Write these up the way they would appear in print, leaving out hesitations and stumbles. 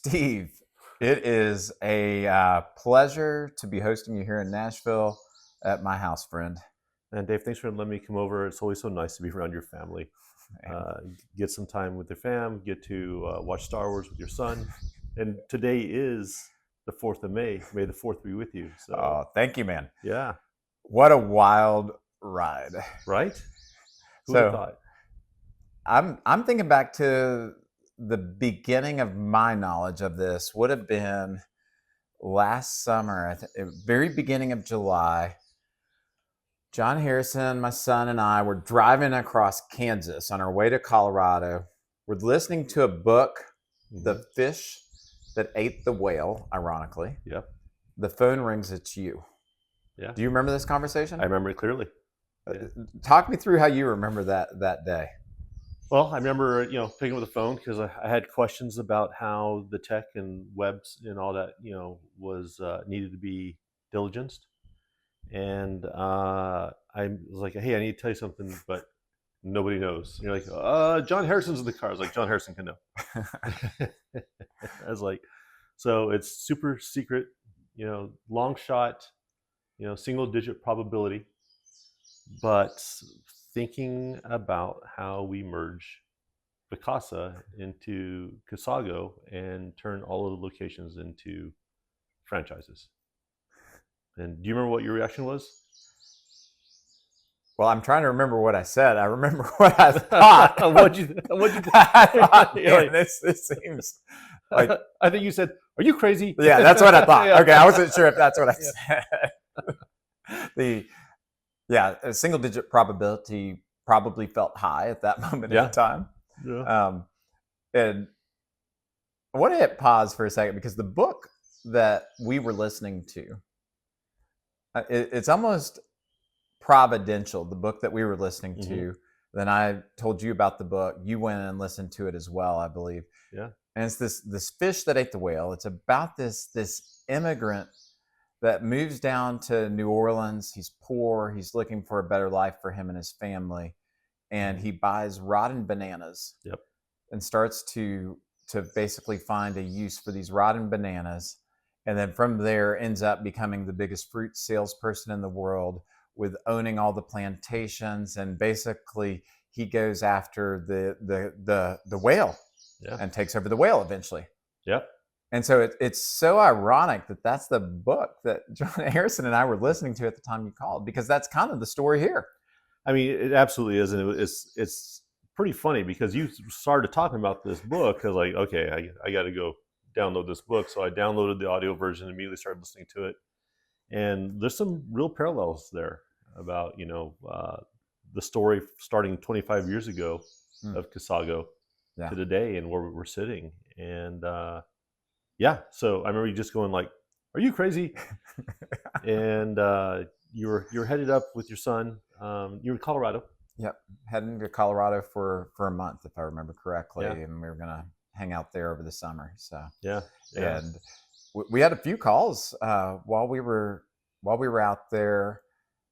Steve, it is a pleasure to be hosting you here in Nashville at my house, friend. And Dave, thanks for letting me come over. It's always so nice to be around your family. Get some time with your fam, get to watch Star Wars with your son. And today is the 4th of May. May the 4th be with you. So, thank you, man. yeah. What a wild ride. Right? Who would have thought? I'm thinking back to the beginning of my knowledge of this would have been last summer, very beginning of July. John Harrison, my son, and I were driving across Kansas on our way to Colorado. We're listening to a book, The Fish That Ate the Whale, ironically. Yep. The phone rings, it's you. Yeah. Do you remember this conversation? I remember it clearly. Yeah. Talk me through how you remember that day. Well, I remember, picking up the phone because I had questions about how the tech and webs and all that, was needed to be diligenced. And I was like, hey, I need to tell you something, but nobody knows. And you're like, John Harrison's in the car. I was like, John Harrison can know. I was like, so it's super secret, long shot, single digit probability, but thinking about how we merge Vacasa into Casago and turn all of the locations into franchises. And do you remember what your reaction was? Well, I'm trying to remember what I said. I remember what I thought. What'd you think? I thought, man, this seems like... I think you said, are you crazy? Yeah, that's what I thought. Yeah. Okay, I wasn't sure if that's what I said. A single digit probability probably felt high at that moment in time. Yeah. And I want to hit pause for a second because the book that we were listening to, it's almost providential, the book that we were listening to. Then I told you about the book. You went and listened to it as well, I believe. Yeah. And it's this fish that ate the whale. It's about this immigrant that moves down to New Orleans. He's poor. He's looking for a better life for him and his family. And he buys rotten bananas. Yep. And starts to basically find a use for these rotten bananas. And then from there ends up becoming the biggest fruit salesperson in the world, with owning all the plantations. And basically he goes after the whale and takes over the whale eventually. Yep. And so it's so ironic that that's the book that John Harrison and I were listening to at the time you called, because that's kind of the story here. I mean, it absolutely is. And it's pretty funny because you started talking about this book. I was like, okay, I got to go download this book. So I downloaded the audio version and immediately started listening to it. And there's some real parallels there about, the story starting 25 years ago of Casago to today and where we're sitting. And so I remember you just going like, are you crazy? And you're headed up with your son. You're in Colorado. Yep, heading to Colorado for a month, if I remember correctly. Yeah. And we were going to hang out there over the summer. So yeah. And we had a few calls while we were out there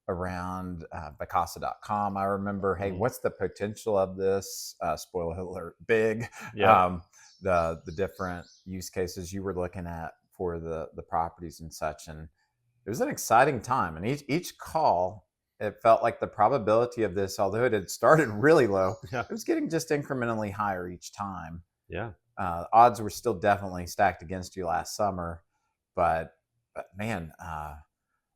around Vacasa.com. I remember, hey, what's the potential of this? Spoiler alert, big. Yeah. The different use cases you were looking at for the properties and such. And it was an exciting time. And each call, it felt like the probability of this, although it had started really low, it was getting just incrementally higher each time. Yeah. Odds were still definitely stacked against you last summer, but man,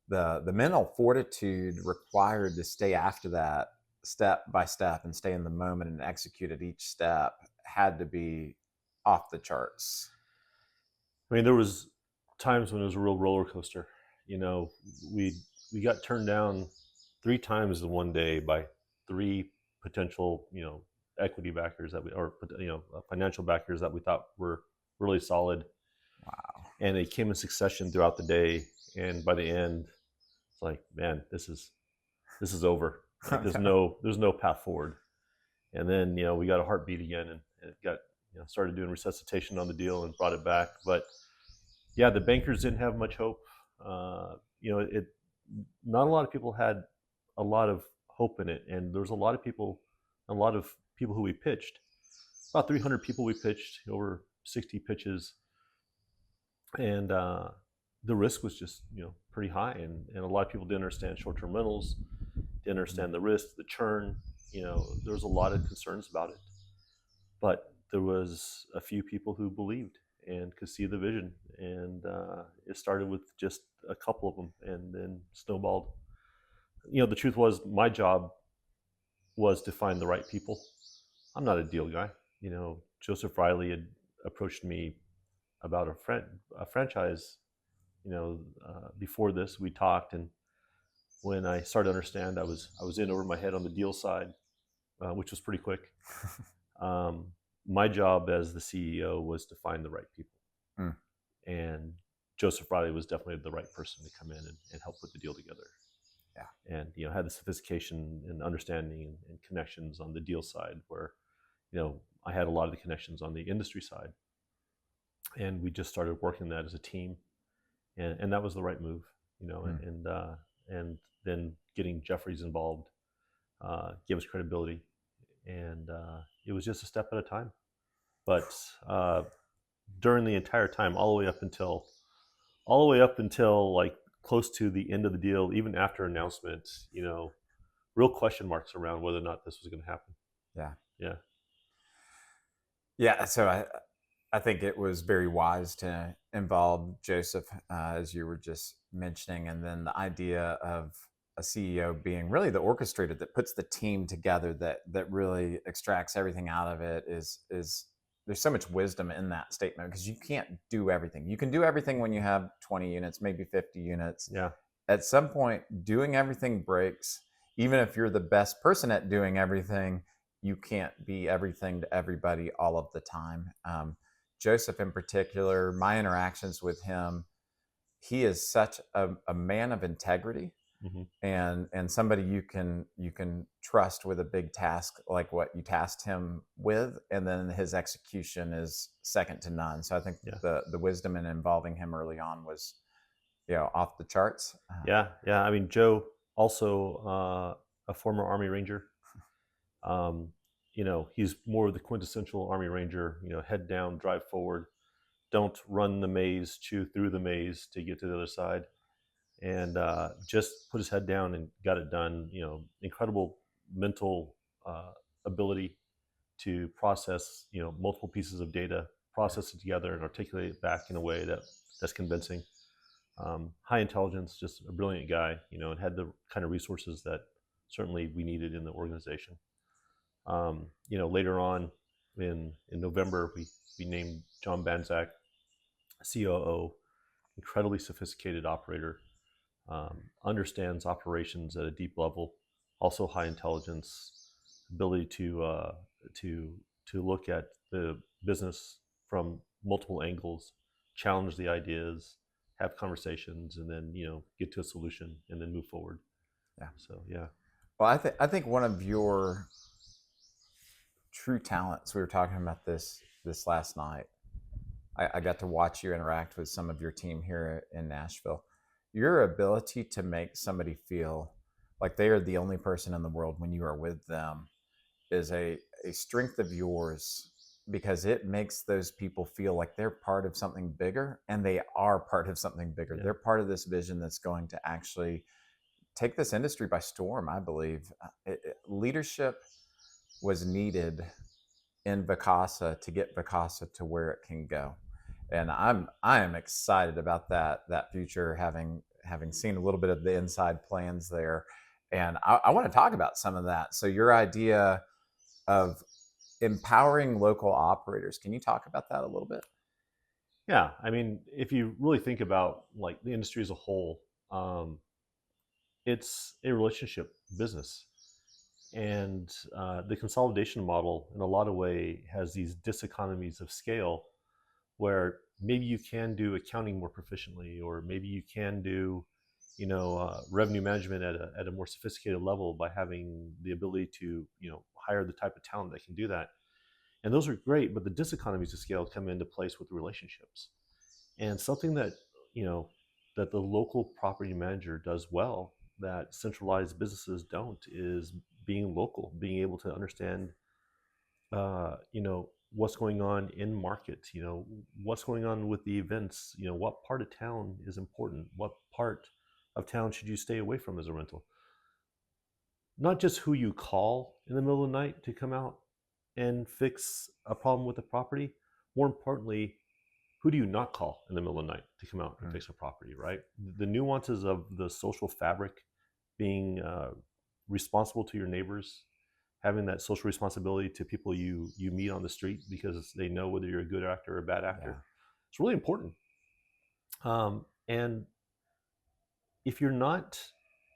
the mental fortitude required to stay after that step by step and stay in the moment and execute at each step had to be off the charts. I mean, there was times when it was a real roller coaster. We got turned down 3 times in one day by 3 potential, equity backers financial backers that we thought were really solid. Wow. And they came in succession throughout the day. And by the end, it's like, man, this is over. Like, there's no path forward. And then, we got a heartbeat again and it got, started doing resuscitation on the deal and brought it back. But yeah, the bankers didn't have much hope. Not a lot of people had a lot of hope in it. And there was a lot of people who we pitched, about 300 people we pitched, over 60 pitches. and the risk was just pretty high, and a lot of people didn't understand short-term rentals, didn't understand the risk, the churn. There was a lot of concerns about it, but there was a few people who believed and could see the vision, and it started with just a couple of them, and then snowballed. The truth was, my job was to find the right people. I'm not a deal guy. Joseph Riley had approached me about a franchise. Before this, we talked, and when I started to understand, I was in over my head on the deal side, which was pretty quick. My job as the CEO was to find the right people, and Joseph Riley was definitely the right person to come in and help put the deal together. Yeah. And had the sophistication and understanding and connections on the deal side, where I had a lot of the connections on the industry side, and we just started working that as a team, and that was the right move. And then getting Jeffries involved gave us credibility, and it was just a step at a time. But during the entire time, all the way up until like close to the end of the deal, even after announcement, real question marks around whether or not this was going to happen. Yeah. So I think it was very wise to involve Joseph, as you were just mentioning, and then the idea of a CEO being really the orchestrator that puts the team together, that really extracts everything out of it, is there's so much wisdom in that statement, because you can't do everything. You can do everything when you have 20 units, maybe 50 units. Yeah. At some point, doing everything breaks. Even if you're the best person at doing everything, you can't be everything to everybody all of the time. Joseph in particular, my interactions with him, he is such a man of integrity, and somebody you can trust with a big task like what you tasked him with, and then his execution is second to none. So I think the wisdom in involving him early on was off the charts. Yeah. I mean, Joe, also a former Army Ranger. He's more of the quintessential Army Ranger. Head down, drive forward, don't run the maze, chew through the maze to get to the other side, and just put his head down and got it done. Incredible mental ability to process multiple pieces of data, process it together, and articulate it back in a way that's convincing. High intelligence, just a brilliant guy, and had the kind of resources that certainly we needed in the organization. Later on in November, we named John Banzak COO, incredibly sophisticated operator, understands operations at a deep level, also high intelligence, ability to look at the business from multiple angles, challenge the ideas, have conversations, and then get to a solution and then move forward. So Well, I think one of your true talents, we were talking about this last night. I got to watch you interact with some of your team here in Nashville. Your ability to make somebody feel like they are the only person in the world when you are with them is a strength of yours, because it makes those people feel like they're part of something bigger, and they are part of something bigger. They're part of this vision that's going to actually take this industry by storm, I believe. Leadership was needed in Vacasa to get Vacasa to where it can go, and I am excited about that future, having seen a little bit of the inside plans there, and I want to talk about some of that. So your idea of empowering local operators, can you talk about that a little bit? Yeah, I mean, if you really think about like the industry as a whole, it's a relationship business, and the consolidation model in a lot of way has these diseconomies of scale, where maybe you can do accounting more proficiently, or maybe you can do revenue management at a more sophisticated level by having the ability to hire the type of talent that can do that. And those are great, but the diseconomies of scale come into place with relationships. And something that that the local property manager does well that centralized businesses don't is being local, being able to understand what's going on in market, what's going on with the events, what part of town is important, what part of town should you stay away from as a rental. Not just who you call in the middle of the night to come out and fix a problem with the property. More importantly, who do you not call in the middle of the night to come out and fix a property, right? The nuances of the social fabric, being responsible to your neighbors, having that social responsibility to people you meet on the street because they know whether you're a good actor or a bad actor. Yeah. It's really important. And if you're not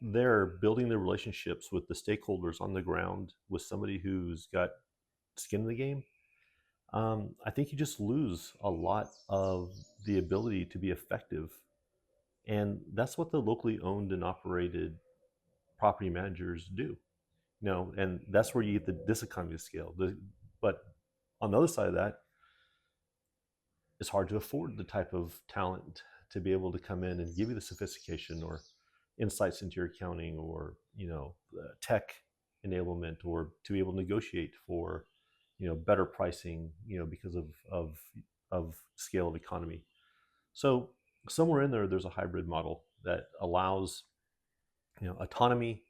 there building the relationships with the stakeholders on the ground with somebody who's got skin in the game, I think you just lose a lot of the ability to be effective. And that's what the locally owned and operated property managers do. And that's where you get the diseconomy of scale. But on the other side of that, it's hard to afford the type of talent to be able to come in and give you the sophistication or insights into your accounting, or tech enablement, or to be able to negotiate for better pricing, because of scale of economy. So somewhere in there, there's a hybrid model that allows autonomy,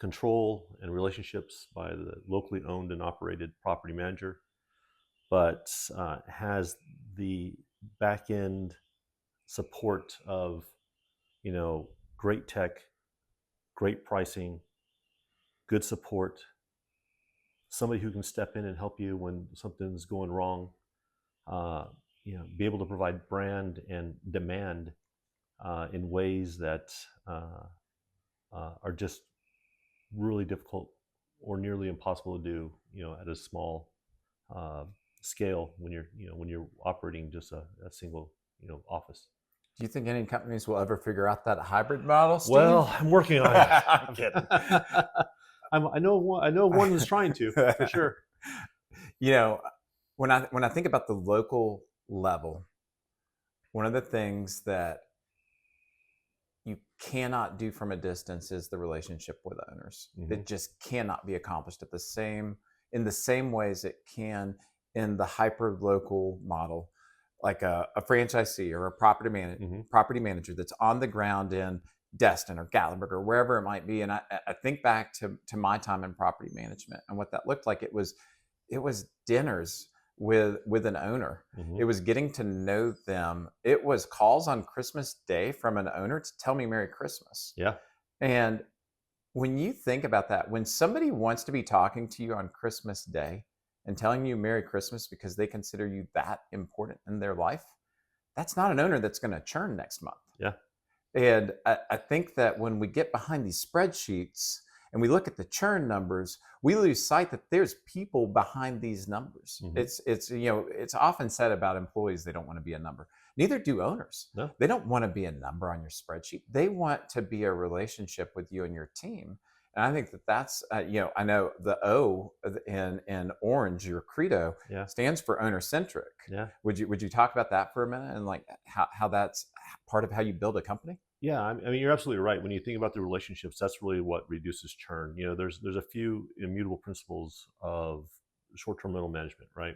control, and relationships by the locally owned and operated property manager, but has the back end support of great tech, great pricing, good support, somebody who can step in and help you when something's going wrong, be able to provide brand and demand in ways that are just really difficult or nearly impossible to do, at a small scale when you're operating just a single, office. Do you think any companies will ever figure out that hybrid model, Steve? Well, I'm working on it. I'm kidding. I know one is trying to, for sure. When I think about the local level, one of the things that you cannot do from a distance is the relationship with owners. Mm-hmm. It just cannot be accomplished in the same ways it can in the hyper local model, like a franchisee or a property manager that's on the ground in Destin or Gatlinburg or wherever it might be. And I think back to my time in property management and what that looked like. It was dinners with an owner. Mm-hmm. It was getting to know them. It was calls on Christmas Day from an owner to tell me Merry Christmas. Yeah. And when you think about that, when somebody wants to be talking to you on Christmas Day and telling you Merry Christmas because they consider you that important in their life, that's not an owner that's going to churn next month. Yeah. And I think that when we get behind these spreadsheets and we look at the churn numbers, we lose sight that there's people behind these numbers. Mm-hmm. It's often said about employees, they don't want to be a number. Neither do owners. No. They don't want to be a number on your spreadsheet. They want to be a relationship with you and your team. And I think that's, I know the O in orange, your credo, stands for owner-centric. Yeah. Would you talk about that for a minute and like how that's part of how you build a company? Yeah, I mean, you're absolutely right. When you think about the relationships, that's really what reduces churn. There's a few immutable principles of short-term rental management, right?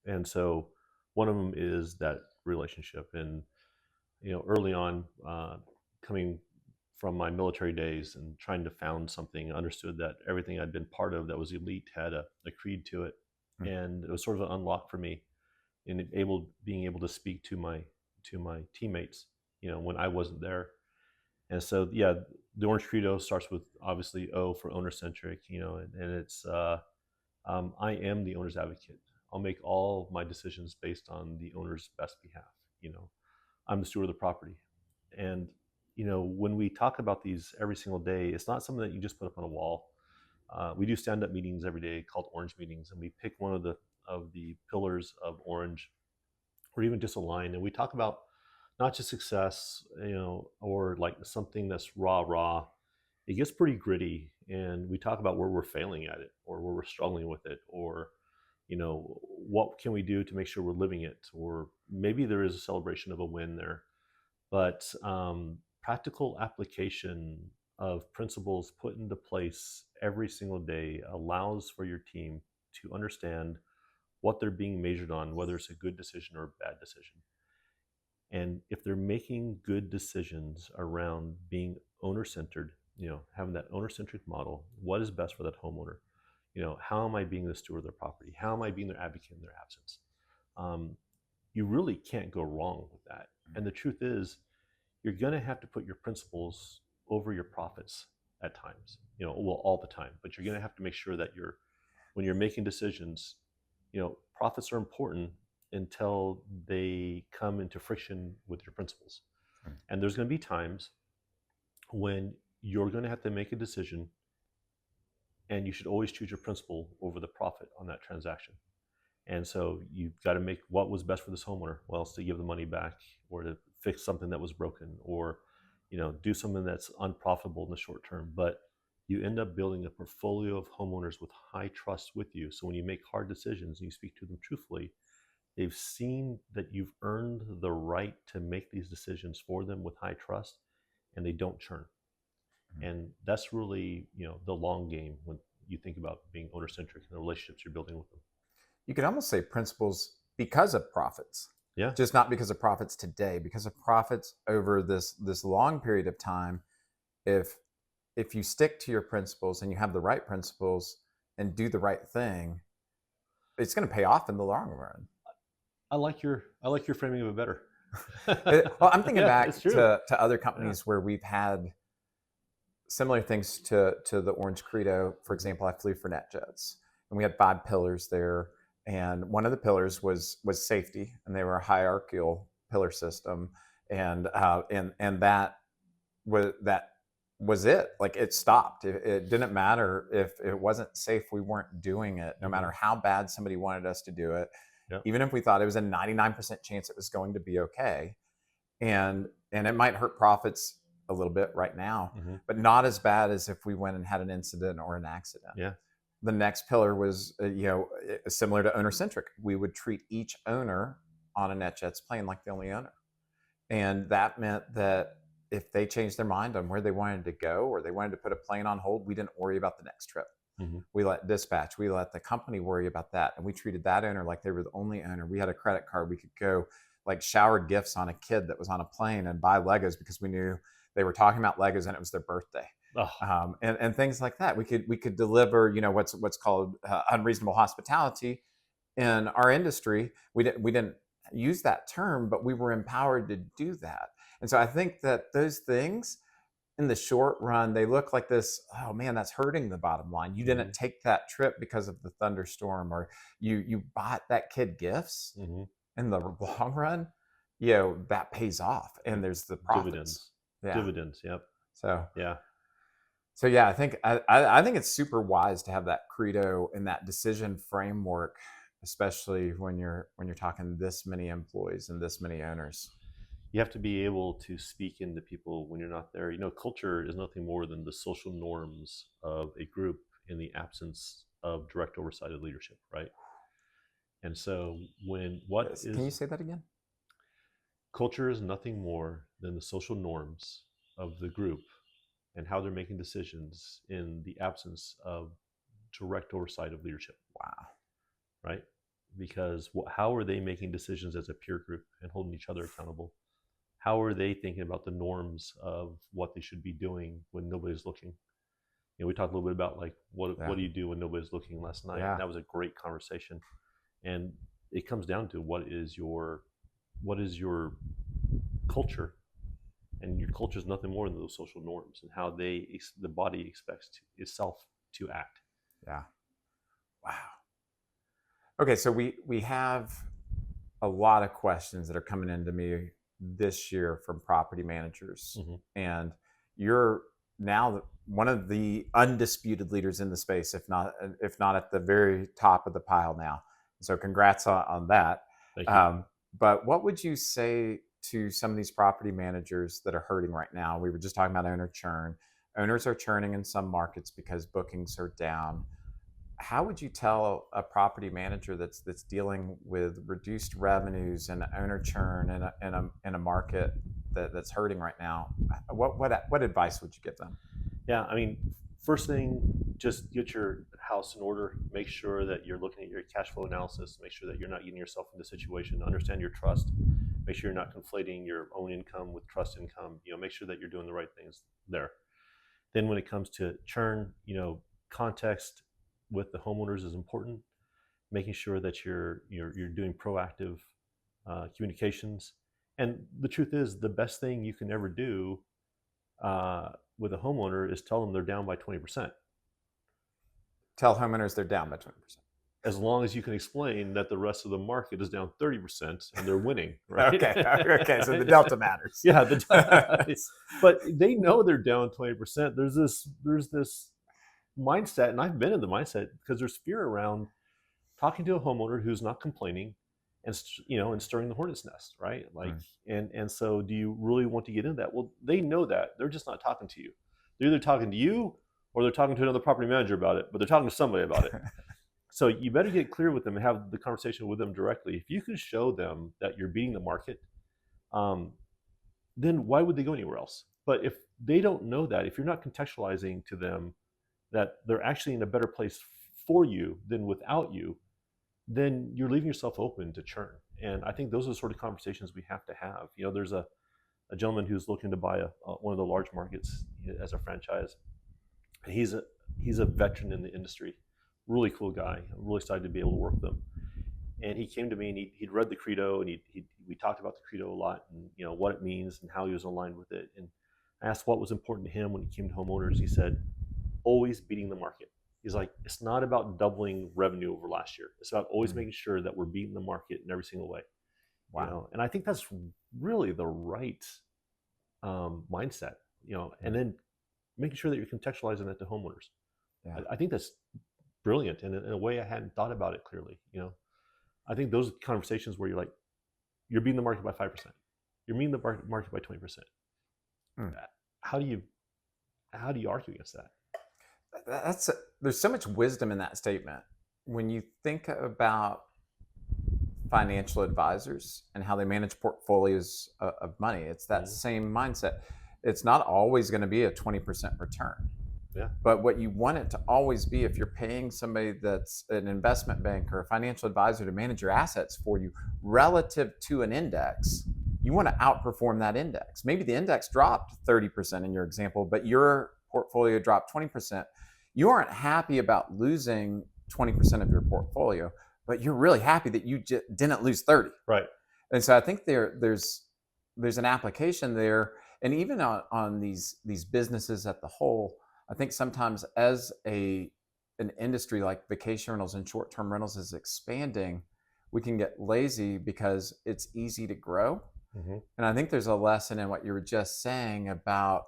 And so one of them is that relationship. And early on, coming from my military days and trying to found something, I understood that everything I'd been part of that was elite had a creed to it. Mm-hmm. And it was sort of an unlock for me in being able to speak to my teammates, when I wasn't there. And so, yeah, the Orange Credo starts with obviously O for owner-centric, and it's I am the owner's advocate. I'll make all my decisions based on the owner's best behalf. I'm the steward of the property. And, when we talk about these every single day, it's not something that you just put up on a wall. We do stand-up meetings every day called Orange meetings, and we pick one of the pillars of Orange, or even just a line, and we talk about not just success, or like something that's raw. It gets pretty gritty, and we talk about where we're failing at it, or where we're struggling with it, or what can we do to make sure we're living it, or maybe there is a celebration of a win there. But practical application of principles put into place every single day allows for your team to understand what they're being measured on, whether it's a good decision or a bad decision. And if they're making good decisions around being owner-centered, having that owner-centric model, what is best for that homeowner? How am I being the steward of their property? How am I being their advocate in their absence? You really can't go wrong with that. And the truth is, you're going to have to put your principles over your profits at times, all the time, but you're going to have to make sure that when you're making decisions, profits are important until they come into friction with your principles. And there's going to be times when you're going to have to make a decision, and you should always choose your principle over the profit on that transaction. And so you've got to make what was best for this homeowner. Well, it's to give the money back, or to fix something that was broken, or do something that's unprofitable in the short term. But you end up building a portfolio of homeowners with high trust with you. So when you make hard decisions and you speak to them truthfully, they've seen that you've earned the right to make these decisions for them with high trust, and they don't churn. And that's really, the long game when you think about being owner-centric and the relationships you're building with them. You could almost say principles because of profits. Yeah. Just not because of profits today, because of profits over this long period of time. If you stick to your principles and you have the right principles and do the right thing, it's going to pay off in the long run. I like your framing of it better. Well, I'm thinking back to other companies where we've had similar things to the Orange Credo. For example, I flew for NetJets, and we had 5 pillars there. And one of the pillars was safety, and they were a hierarchical pillar system, and that was it. Like, it stopped. It didn't matter if it wasn't safe, we weren't doing it. No matter how bad somebody wanted us to do it, even if we thought it was a 99% chance it was going to be okay, and it might hurt profits a little bit right now, but not as bad as if we went and had an incident or an accident. Yeah. The next pillar was, similar to owner-centric. We would treat each owner on a NetJets plane like the only owner. And that meant that if they changed their mind on where they wanted to go, or they wanted to put a plane on hold, we didn't worry about the next trip. We let dispatch, we let the company worry about that. And we treated that owner like they were the only owner. We had a credit card. We could go shower gifts on a kid that was on a plane and buy Legos because we knew they were talking about Legos and it was their birthday. And things like that. We could deliver, what's called unreasonable hospitality in our industry. We didn't use that term, but we were empowered to do that. And so I think that those things, in the short run, they look like this. Oh man, that's hurting the bottom line. You didn't take that trip because of the thunderstorm, or you bought that kid gifts. In the long run, that pays off, and there's the profits. Dividends. Yep. So yeah. So yeah, I think it's super wise to have that credo and that decision framework, especially when you're talking this many employees and this many owners. You have to be able to speak into people when you're not there. Culture is nothing more than the social norms of a group in the absence of direct oversight of leadership, right? And so can you say that again? Culture is nothing more than the social norms of the group and how they're making decisions in the absence of direct oversight of leadership. Wow. Right? Because how are they making decisions as a peer group and holding each other accountable? How are they thinking about the norms of what they should be doing when nobody's looking? We talked a little bit about what do you do when nobody's looking last night? Yeah. And that was a great conversation. And it comes down to what is your culture? And your culture is nothing more than those social norms and how the body expects itself to act. Yeah. Wow. Okay, so we have a lot of questions that are coming into me this year from property managers, and you're now one of the undisputed leaders in the space, if not at the very top of the pile now. So congrats on that. Thank you. But what would you say to some of these property managers that are hurting right now? We were just talking about owner churn. Owners are churning in some markets because bookings are down. How would you tell a property manager that's dealing with reduced revenues and owner churn in a market that's hurting right now? What advice would you give them? Yeah, I mean, first thing just get your house in order. Make sure that you're looking at your cash flow analysis. Make sure that you're not getting yourself into a situation. Understand your trust. Make sure you're not conflating your own income with trust income. Make sure that you're doing the right things there. Then when it comes to churn, context with the homeowners is important. Making sure that you're doing proactive communications. And the truth is, the best thing you can ever do with a homeowner is tell them they're down by 20%. Tell homeowners they're down by 20%. As long as you can explain that the rest of the market is down 30% and they're winning, right? Okay, so the delta matters. Yeah, but they know they're down 20%. There's this mindset, and I've been in the mindset because there's fear around talking to a homeowner who's not complaining and stirring the hornet's nest, right? And so do you really want to get into that? Well, they know that. They're just not talking to you. They're either talking to you or they're talking to another property manager about it, but they're talking to somebody about it. So you better get clear with them and have the conversation with them directly. If you can show them that you're beating the market, then why would they go anywhere else? But if they don't know that, if you're not contextualizing to them that they're actually in a better place for you than without you, then you're leaving yourself open to churn. And I think those are the sort of conversations we have to have. There's a gentleman who's looking to buy one of the large markets as a franchise. He's a veteran in the industry, really cool guy. I'm really excited to be able to work with him. And he came to me and he'd read the credo, and we talked about the credo a lot, and what it means and how he was aligned with it. And I asked what was important to him when he came to homeowners. He said, always beating the market. He's like, it's not about doubling revenue over last year. It's about always making sure that we're beating the market in every single way. Wow. And I think that's really the right mindset. And then making sure that you're contextualizing that to homeowners. Yeah. I think that's brilliant, and in a way I hadn't thought about it clearly. I think those conversations where you're like, you're beating the market by 5%, you're beating the market by 20%. How do you argue against that? There's so much wisdom in that statement. When you think about financial advisors and how they manage portfolios of money, it's that same mindset. It's not always going to be a 20% return. Yeah. But what you want it to always be, if you're paying somebody that's an investment bank or a financial advisor to manage your assets for you relative to an index, you want to outperform that index. Maybe the index dropped 30% in your example, but your portfolio dropped 20%. You aren't happy about losing 20% of your portfolio, but you're really happy that you didn't lose 30. Right. And so I think there's an application there. And even on these businesses at the whole, I think sometimes as an industry like vacation rentals and short-term rentals is expanding, we can get lazy because it's easy to grow. And I think there's a lesson in what you were just saying about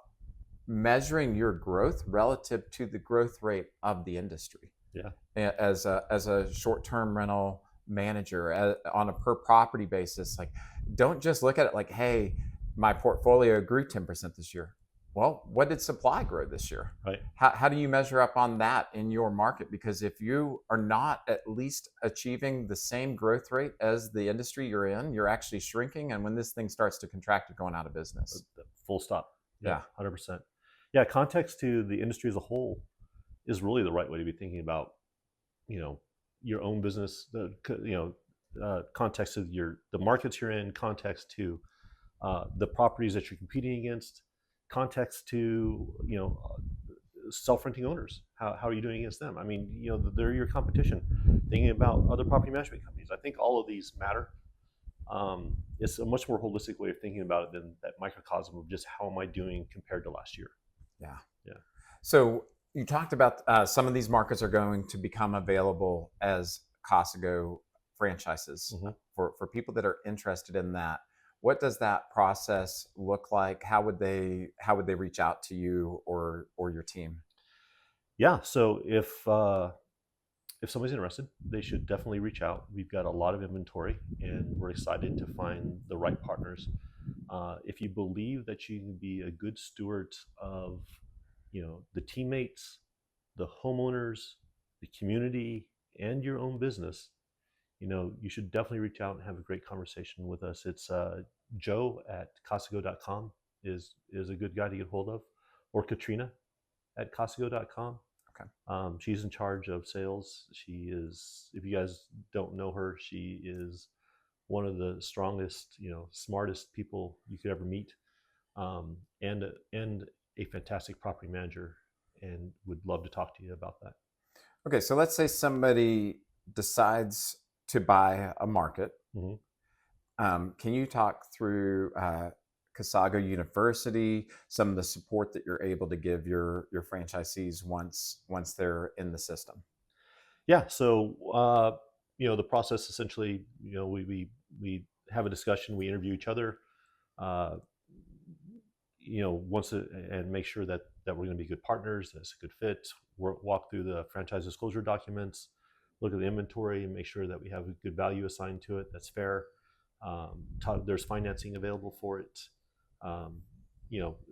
measuring your growth relative to the growth rate of the industry. Yeah. As a short-term rental manager on a per property basis, like, don't just look at it like, hey, my portfolio grew 10% this year. Well, what did supply grow this year? Right. How do you measure up on that in your market? Because if you are not at least achieving the same growth rate as the industry you're in, you're actually shrinking. And when this thing starts to contract, you're going out of business. Full stop. Yeah. 100%. Yeah. Context to the industry as a whole is really the right way to be thinking about, your own business, context of the markets you're in, context to the properties that you're competing against, context to self-renting owners. How are you doing against them? I mean, they're your competition. Thinking about other property management companies, I think all of these matter. It's a much more holistic way of thinking about it than that microcosm of just how am I doing compared to last year. Yeah. Yeah. So you talked about some of these markets are going to become available as Casago franchises for people that are interested in that. What does that process look like? How would they reach out to you or your team? Yeah. So if somebody's interested, they should definitely reach out. We've got a lot of inventory, and we're excited to find the right partners. If you believe that you can be a good steward of, the teammates, the homeowners, the community, and your own business, you should definitely reach out and have a great conversation with us. It's Joe at Casago.com is a good guy to get hold of, or Katrina at Casago.com. Okay. She's in charge of sales. She is, if you guys don't know her, she is one of the strongest, smartest people you could ever meet, and a fantastic property manager, and would love to talk to you about that. Okay, so let's say somebody decides to buy a market. Mm-hmm. Can you talk through Casago University, some of the support that you're able to give your franchisees once they're in the system? Yeah. So, the process essentially, we have a discussion, we interview each other, uh, and make sure that we're going to be good partners, that it's a good fit. Walk through the franchise disclosure documents, look at the inventory, and make sure that we have a good value assigned to it that's fair. There's financing available for it.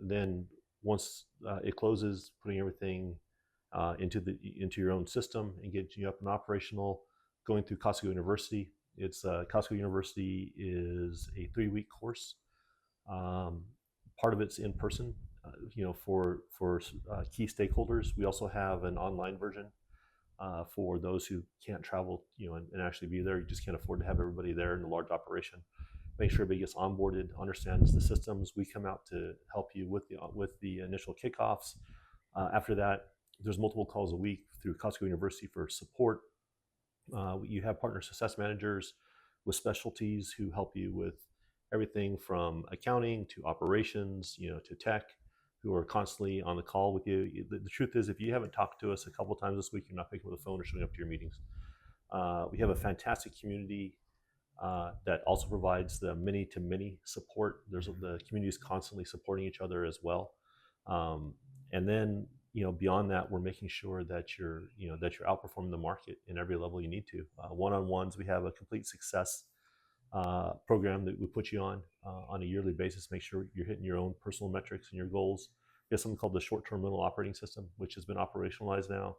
Then once it closes, putting everything into your own system and getting you up and operational, going through Costco University. It's Costco University is a 3-week course. Part of it's in person, for key stakeholders. We also have an online version for those who can't travel, and actually be there. You just can't afford to have everybody there in a large operation. Make sure everybody gets onboarded, understands the systems. We come out to help you with the initial kickoffs. After that, there's multiple calls a week through Costco University for support. You have partner success managers with specialties who help you with everything from accounting to operations, to tech, who are constantly on the call with you. The truth is, if you haven't talked to us a couple of times this week, you're not picking up the phone or showing up to your meetings. We have a fantastic community that also provides the many-to-many support. The community is constantly supporting each other as well. And then, beyond that, we're making sure that you're outperforming the market in every level you need to. One-on-ones, we have a complete success program that we put you on a yearly basis. Make sure you're hitting your own personal metrics and your goals. We have something called the short-term rental operating system, which has been operationalized now,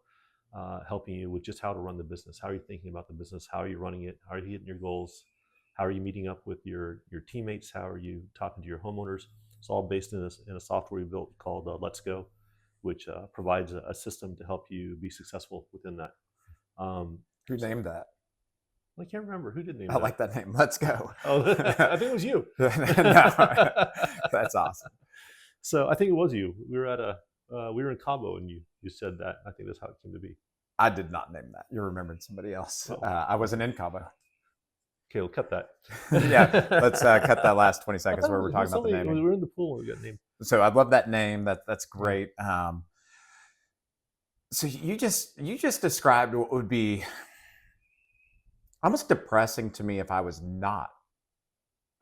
helping you with just how to run the business. How are you thinking about the business? How are you running it? How are you hitting your goals? How are you meeting up with your teammates? How are you talking to your homeowners? It's all based in a software we built called Let's Go, which provides a system to help you be successful within that. Who named that? I can't remember who did name I that. like that name. Let's go. Oh, I think it was you. No, that's awesome. So I think it was you. We were in Cabo, and you said that. I think that's how it came to be. I did not name that. You're remembering somebody else. Oh. I wasn't in Cabo. Okay, we'll cut that. Yeah, let's cut that last 20 seconds where we're talking about the naming. We were in the pool when we got named. So I love that name. That's great. So you just described what would be almost depressing to me if I was not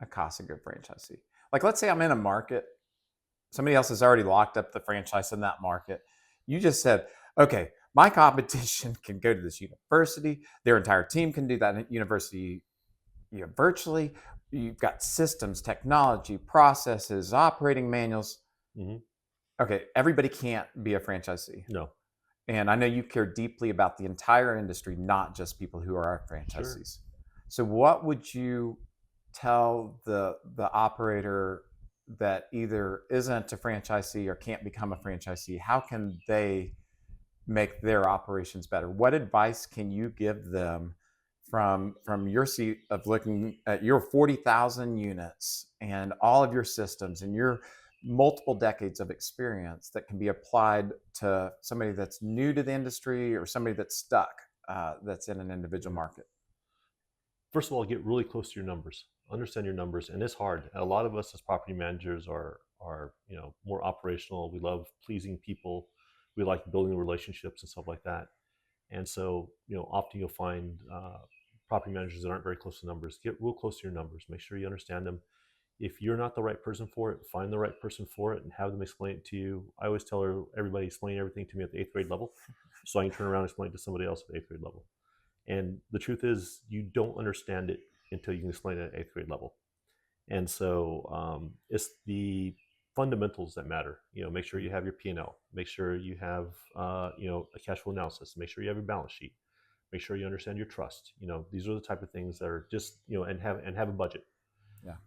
a Casago franchisee. Like, let's say I'm in a market, somebody else has already locked up the franchise in that market. You just said, okay, my competition can go to this university. Their entire team can do that university virtually. You've got systems, technology, processes, operating manuals. Mm-hmm. Okay, everybody can't be a franchisee. No. And I know you care deeply about the entire industry, not just people who are our franchisees. Sure. So what would you tell the operator that either isn't a franchisee or can't become a franchisee? How can they make their operations better? What advice can you give them from your seat of looking at your 40,000 units and all of your systems and your multiple decades of experience that can be applied to somebody that's new to the industry or somebody that's stuck, that's in an individual market? First of all, get really close to your numbers. Understand your numbers, and it's hard. A lot of us as property managers are more operational. We love pleasing people. We like building relationships and stuff like that. And so, often you'll find property managers that aren't very close to numbers. Get real close to your numbers. Make sure you understand them. If you're not the right person for it, find the right person for it and have them explain it to you. I always tell everybody, explain everything to me at the 8th grade level so I can turn around and explain it to somebody else at the 8th grade level. And the truth is, you don't understand it until you can explain it at 8th grade level. And so it's the fundamentals that matter. Make sure you have your P&L. Make sure you have a cash flow analysis. Make sure you have your balance sheet. Make sure you understand your trust. These are the type of things that are just and have a budget. Yeah.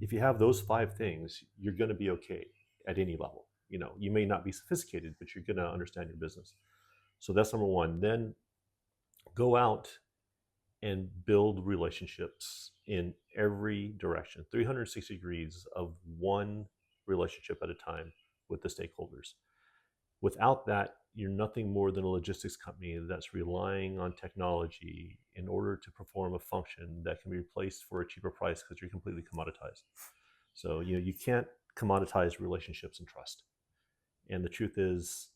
If you have those 5 things, you're going to be okay at any level. you may not be sophisticated, but you're going to understand your business. So that's number one. Then go out and build relationships in every direction, 360 degrees of one relationship at a time with the stakeholders. Without that, you're nothing more than a logistics company that's relying on technology in order to perform a function that can be replaced for a cheaper price because you're completely commoditized. So you can't commoditize relationships and trust. And the truth is,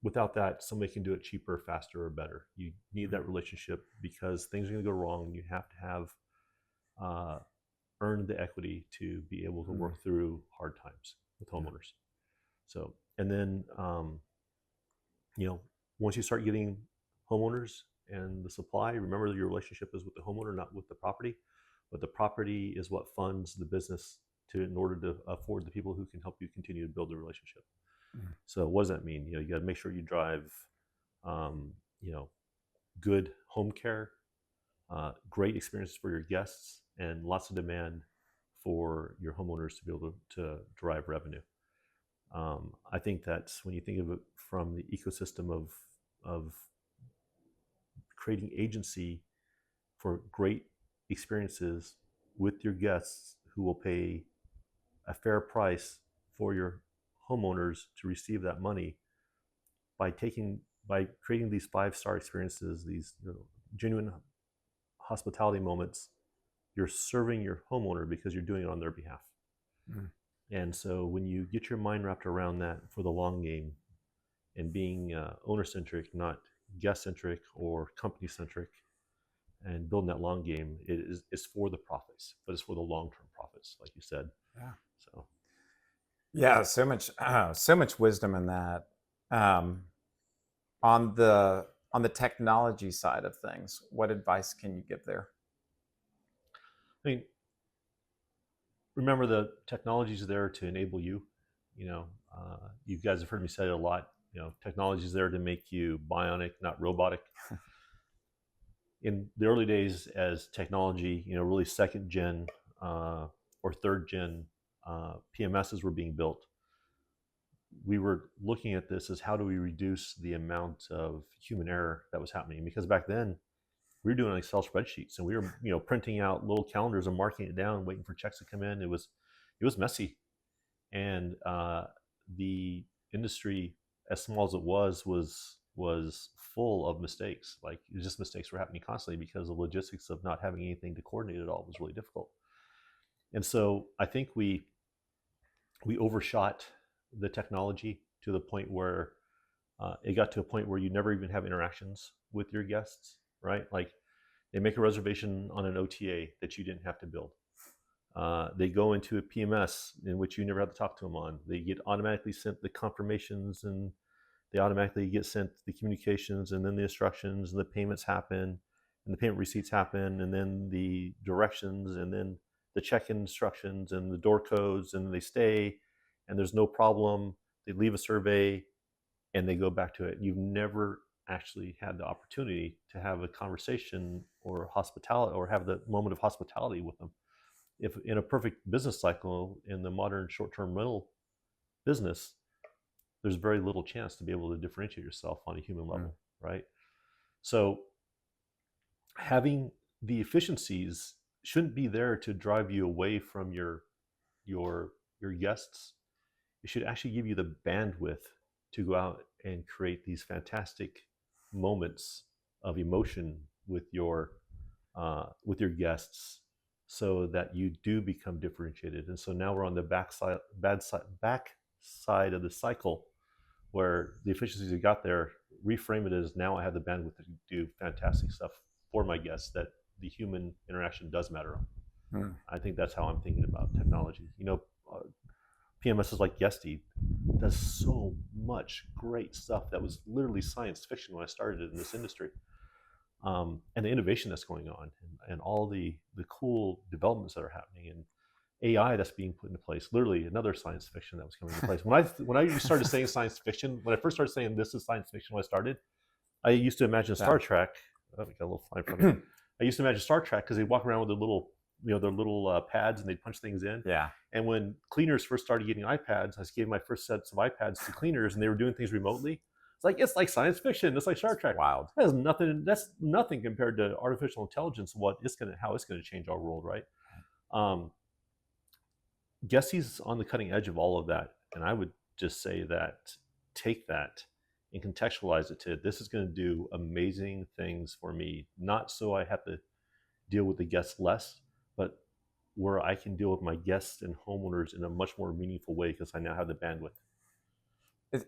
without that, somebody can do it cheaper, faster, or better. You need that relationship because things are going to go wrong, and you have to have earned the equity to be able to work through hard times with homeowners. So, and then, once you start getting homeowners and the supply, remember that your relationship is with the homeowner, not with the property. But the property is what funds the business in order to afford the people who can help you continue to build the relationship. So what does that mean? You got to make sure you drive, good home care, great experiences for your guests, and lots of demand for your homeowners to be able to drive revenue. I think that's when you think of it from the ecosystem of creating agency for great experiences with your guests who will pay a fair price for your homeowners to receive that money by creating these 5-star experiences, these genuine hospitality moments. You're serving your homeowner because you're doing it on their behalf. And so when you get your mind wrapped around that for the long game and being owner-centric, not guest-centric or company-centric, and building that long game, it's for the profits, but it's for the long-term profits, like you said. Yeah. So. Yeah, so much wisdom in that. On the technology side of things, what advice can you give there? I mean, remember the technology is there to enable you. You guys have heard me say it a lot. Technology is there to make you bionic, not robotic. In the early days, as technology, really second gen or third gen PMSs were being built, we were looking at this as how do we reduce the amount of human error that was happening? Because back then, we were doing Excel spreadsheets, and we were printing out little calendars and marking it down, waiting for checks to come in. It was messy, and the industry, as small as it was full of mistakes. Like, it was just mistakes were happening constantly because the logistics of not having anything to coordinate at all was really difficult. And so I think we overshot the technology to the point where it got to a point where you never even have interactions with your guests, right? Like, they make a reservation on an OTA that you didn't have to build. They go into a PMS in which you never have to talk to them on. They get automatically sent the confirmations, and they automatically get sent the communications, and then the instructions, and the payments happen, and the payment receipts happen, and then the directions, and then the check-in instructions, and the door codes, and they stay, and there's no problem. They leave a survey, and they go back to it. You've never actually had the opportunity to have a conversation or hospitality, or have the moment of hospitality with them. If in a perfect business cycle in the modern short-term rental business, there's very little chance to be able to differentiate yourself on a human level, right? So having the efficiencies shouldn't be there to drive you away from your guests. It should actually give you the bandwidth to go out and create these fantastic moments of emotion with your guests, so that you do become differentiated. And so now we're on the back side of the cycle, where the efficiencies you got there, reframe it as, now I have the bandwidth to do fantastic stuff for my guests that the human interaction does matter on. I think that's how I'm thinking about technology. PMSs like Guesty does so much great stuff that was literally science fiction when I started in this industry. And the innovation that's going on, and all the cool developments that are happening, and AI that's being put into place, literally another science fiction that was coming into place. When I started saying science fiction, when I first started saying this is science fiction, when I started, I used to imagine Star Trek. Oh, we got a little fly from it. I used to imagine Star Trek because they walk around with a little their little pads, and they'd punch things in. Yeah. And when cleaners first started getting iPads, I gave my first sets of iPads to cleaners, and they were doing things remotely. It's like science fiction. It's like Star Trek. Wild. That is nothing. That's nothing compared to artificial intelligence. How it's gonna change our world, right? Guesty's on the cutting edge of all of that, and I would just say that take that and contextualize it to this is going to do amazing things for me. Not so I have to deal with the guests less, but where I can deal with my guests and homeowners in a much more meaningful way because I now have the bandwidth.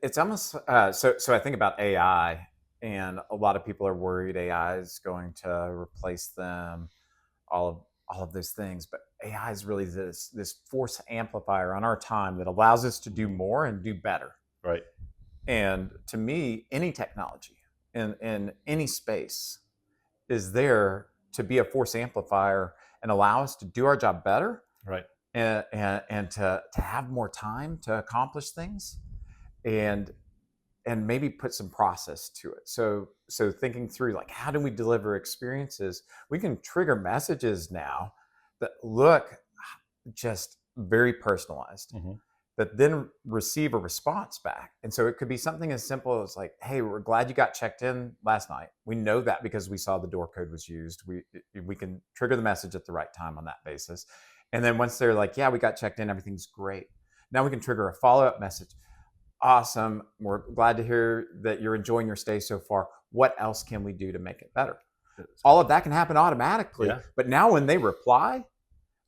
It's almost so I think about AI, and a lot of people are worried AI is going to replace them, all of those things. But AI is really this force amplifier on our time that allows us to do more and do better. Right. And to me, any technology in any space is there to be a force amplifier and allow us to do our job better. Right. And to have more time to accomplish things, and maybe put some process to it. So thinking through, like, how do we deliver experiences? We can trigger messages now that look just very personalized, that then receive a response back. And so it could be something as simple as like, hey, we're glad you got checked in last night. We know that because we saw the door code was used. We can trigger the message at the right time on that basis. And then once they're like, yeah, we got checked in, everything's great. Now we can trigger a follow-up message. Awesome. We're glad to hear that you're enjoying your stay so far. What else can we do to make it better? All of that can happen automatically. Yeah. But now when they reply,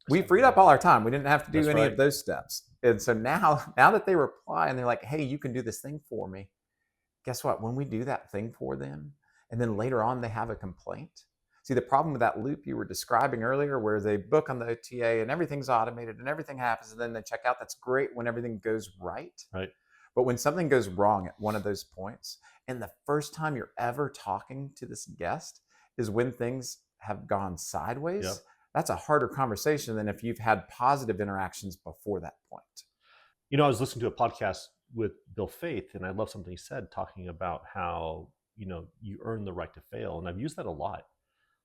we freed up all our time. We didn't have to do any of those steps. And so now that they reply and they're like, hey, you can do this thing for me. Guess what? When we do that thing for them, and then later on they have a complaint. See, the problem with that loop you were describing earlier, where they book on the OTA and everything's automated and everything happens, and then they check out. That's great when everything goes right. Right. But when something goes wrong at one of those points, and the first time you're ever talking to this guest is when things have gone sideways, yep. That's a harder conversation than if you've had positive interactions before that point. I was listening to a podcast with Bill Faith, and I love something he said talking about how, you earn the right to fail. And I've used that a lot.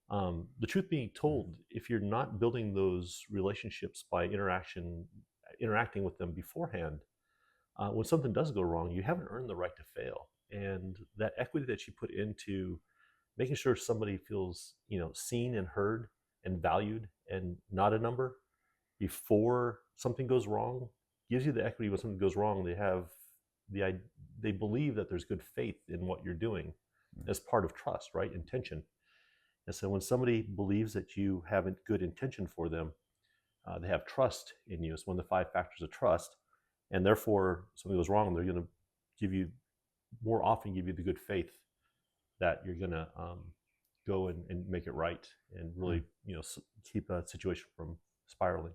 The truth being told, if you're not building those relationships by interacting with them beforehand, when something does go wrong, you haven't earned the right to fail. And that equity that you put into making sure somebody feels, seen and heard and valued and not a number before something goes wrong gives you the equity. When something goes wrong, they believe that there's good faith in what you're doing as part of trust, right? Intention. And so when somebody believes that you have a good intention for them, they have trust in you. It's one of the 5 factors of trust. And therefore, something goes wrong, they're going to give you the good faith that you're going to go and make it right and really, keep a situation from spiraling.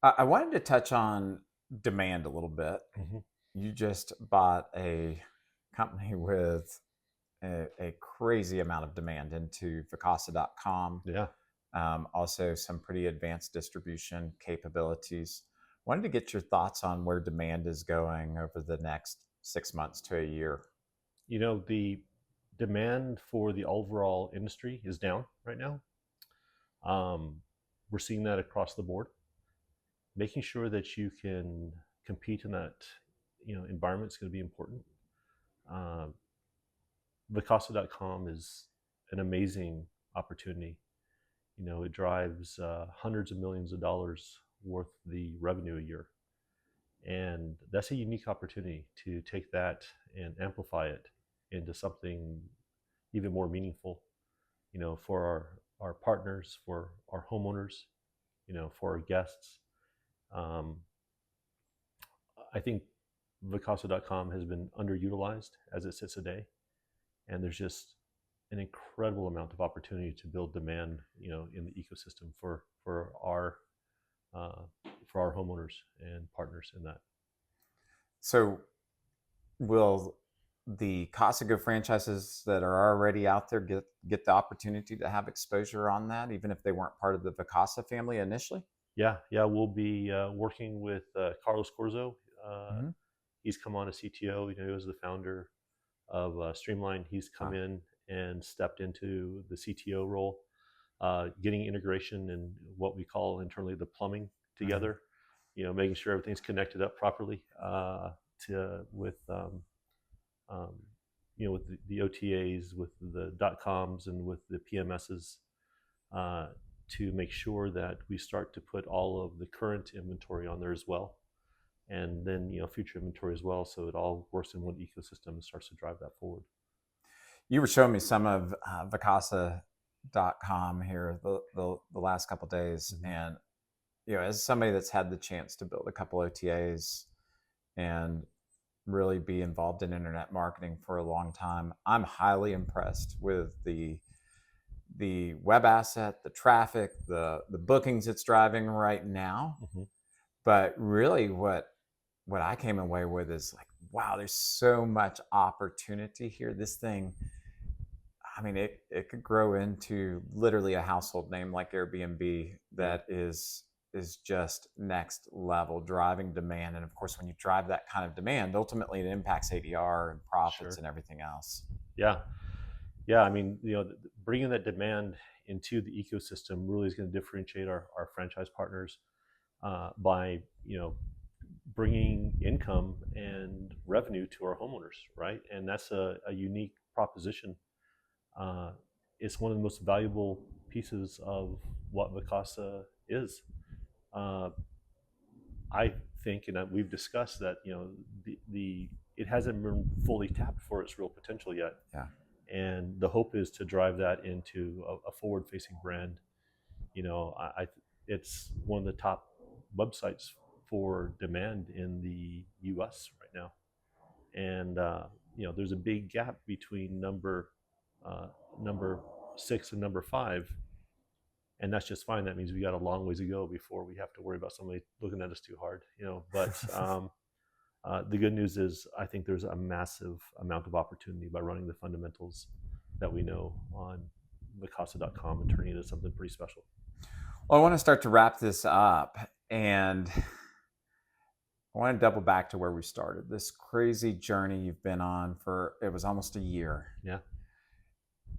I wanted to touch on demand a little bit. You just bought a company with a crazy amount of demand into Vacasa.com. Yeah. Also some pretty advanced distribution capabilities. Wanted to get your thoughts on where demand is going over the next 6 months to a year. The demand for the overall industry is down right now. We're seeing that across the board. Making sure that you can compete in that, environment is going to be important. Vacasa.com is an amazing opportunity. It drives hundreds of millions of dollars worth the revenue a year. And that's a unique opportunity to take that and amplify it into something even more meaningful, for our partners, for our homeowners, for our guests. I think Vacasa.com has been underutilized as it sits today. And there's just an incredible amount of opportunity to build demand, in the ecosystem for our homeowners and partners in that. So will the Casago franchises that are already out there get the opportunity to have exposure on that, even if they weren't part of the Vacasa family initially? Yeah, we'll be working with Carlos Corzo. He's come on as CTO. He was the founder of Streamline. He's come in and stepped into the CTO role. getting integration and what we call internally the plumbing together, making sure everything's connected up properly with with the OTAs, with the .coms, and with the PMSs, to make sure that we start to put all of the current inventory on there as well, and then future inventory as well, so it all works in one ecosystem and starts to drive that forward. You were showing me some of Vacasa.com here the last couple of days, and as somebody that's had the chance to build a couple OTAs and really be involved in internet marketing for a long time, I'm highly impressed with the web asset, the traffic, the bookings it's driving right now. But really what I came away with is like, wow, there's so much opportunity here. This thing, I mean, it could grow into literally a household name like Airbnb that is just next level, driving demand. And of course, when you drive that kind of demand, ultimately it impacts ADR and profits and everything else. Yeah. I mean, bringing that demand into the ecosystem really is going to differentiate our franchise partners by bringing income and revenue to our homeowners, right? And that's a unique proposition. It's one of the most valuable pieces of what Vacasa is. I think, and we've discussed that, it hasn't been fully tapped for its real potential yet. Yeah. And the hope is to drive that into a forward-facing brand. It's one of the top websites for demand in the U.S. right now, and there's a big gap between number 6 and number 5, and that's just fine. That means we got a long ways to go before we have to worry about somebody looking at us too hard. But the good news is I think there's a massive amount of opportunity by running the fundamentals that we know on Vacasa.com and turning it into something pretty special. Well, I want to start to wrap this up, and I want to double back to where we started. This crazy journey you've been on for, it was almost a year. Yeah.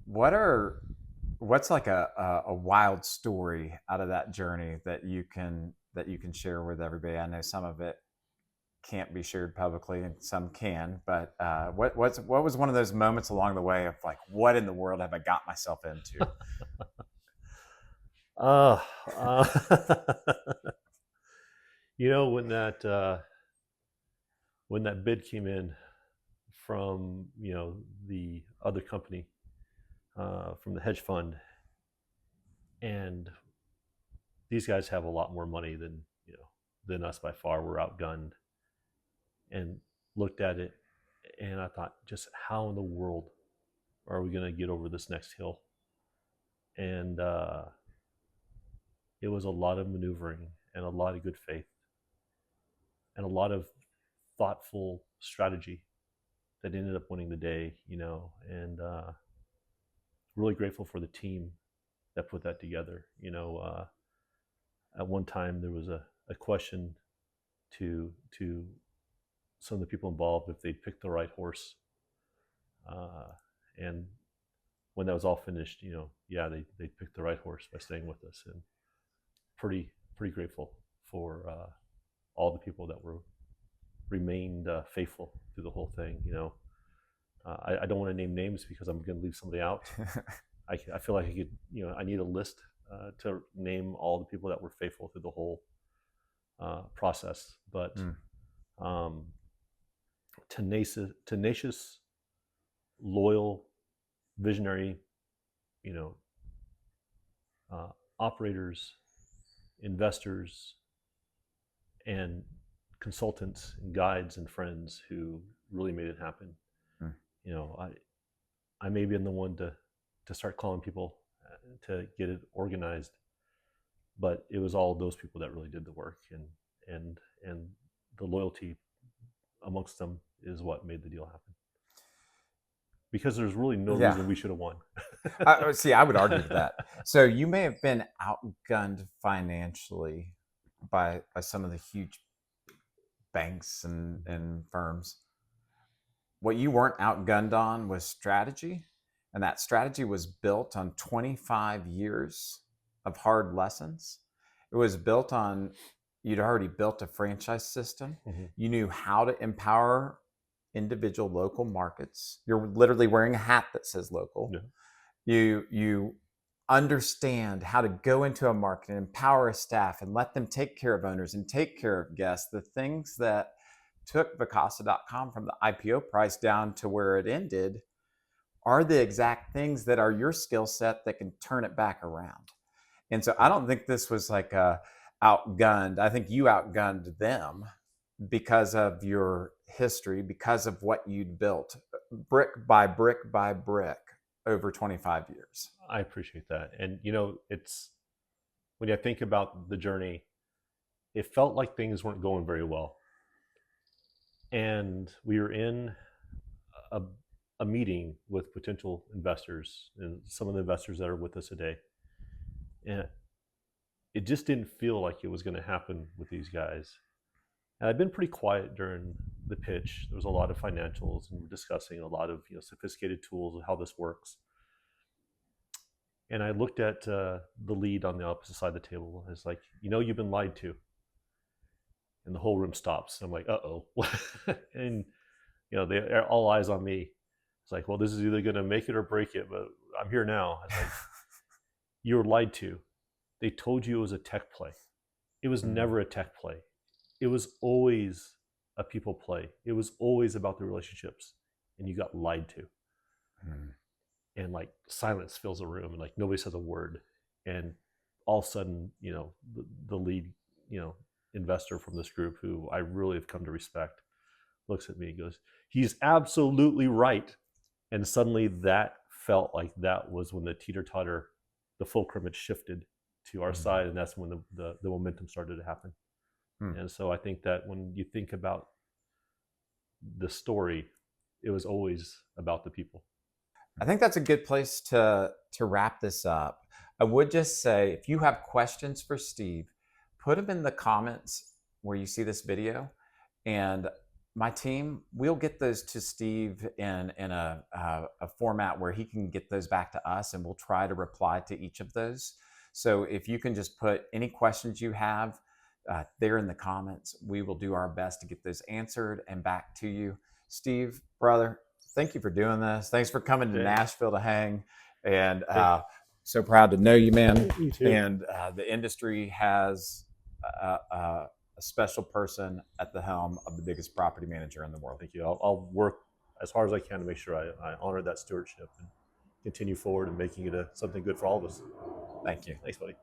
What's like a wild story out of that journey that you can share with everybody? I know some of it can't be shared publicly and some can, but what was one of those moments along the way of like, what in the world have I got myself into? When that bid came in from the other company, from the hedge fund, and these guys have a lot more money than us by far. We're outgunned, and looked at it, and I thought, just how in the world are we going to get over this next hill? And it was a lot of maneuvering and a lot of good faith and a lot of thoughtful strategy that ended up winning the day, and really grateful for the team that put that together. At one time there was a question to some of the people involved if they'd picked the right horse, and when that was all finished, they picked the right horse by staying with us, and pretty grateful for all the people that remained faithful through the whole thing. I don't want to name names because I'm going to leave somebody out. I feel like I could, I need a list to name all the people that were faithful through the whole process. But tenacious, loyal, visionary, operators, investors, and consultants and guides and friends who really made it happen. I may have been the one to start calling people to get it organized, but it was all of those people that really did the work, and the loyalty amongst them is what made the deal happen. Because there's really no reason we should have won. I would argue with that. So you may have been outgunned financially by some of the huge banks and firms. What you weren't outgunned on was strategy And that strategy was built on 25 years of hard lessons. It was built on, you'd already built a franchise system. Mm-hmm. You knew how to empower individual local markets. You're literally wearing a hat that says local. Yeah. You understand how to go into a market and empower a staff and let them take care of owners and take care of guests. The things that took Vacasa.com from the IPO price down to where it ended are the exact things that are your skill set that can turn it back around. And so I don't think this was like a outgunned. I think you outgunned them because of your history, because of what you'd built brick by brick by brick over 25 years. I appreciate that. And, it's when I think about the journey, it felt like things weren't going very well. And we were in a meeting with potential investors and some of the investors that are with us today. And it just didn't feel like it was going to happen with these guys. And I've been pretty quiet during the pitch. There was a lot of financials, and we're discussing a lot of sophisticated tools of how this works. And I looked at the lead on the opposite side of the table, and it's like, you've been lied to. And the whole room stops. I'm like, uh-oh. And, they're all eyes on me. It's like, well, this is either going to make it or break it, but I'm here now. It's like, you were lied to. They told you it was a tech play. It was never a tech play. It was always a people play. It was always about the relationships, and you got lied to. And like silence fills the room, and like nobody says a word. And all of a sudden, the lead, investor from this group, who I really have come to respect, looks at me and goes, "He's absolutely right." And suddenly that felt like that was when the teeter-totter, the fulcrum had shifted to our side, and that's when the momentum started to happen. And so I think that when you think about the story, it was always about the people. I think that's a good place to wrap this up. I would just say, if you have questions for Steve, put them in the comments where you see this video, and my team, we'll get those to Steve in a format where he can get those back to us, and we'll try to reply to each of those. So if you can just put any questions you have there in the comments, we will do our best to get those answered and back to you. Steve, brother, thank you for doing this. Thanks for coming to Nashville to hang. And so proud to know you, man. You too. And the industry has a special person at the helm of the biggest property manager in the world. Thank you. I'll work as hard as I can to make sure I honor that stewardship and continue forward and making it something good for all of us. Thank you. Thanks, buddy.